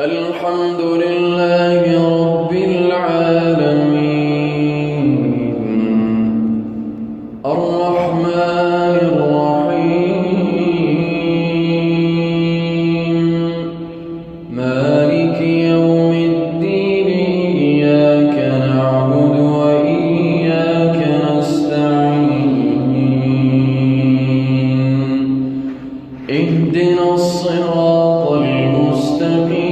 الحمد لله رب العالمين الرحمن الرحيم مالك يوم الدين إياك نعبد وإياك نستعين اهدنا الصراط المستقيم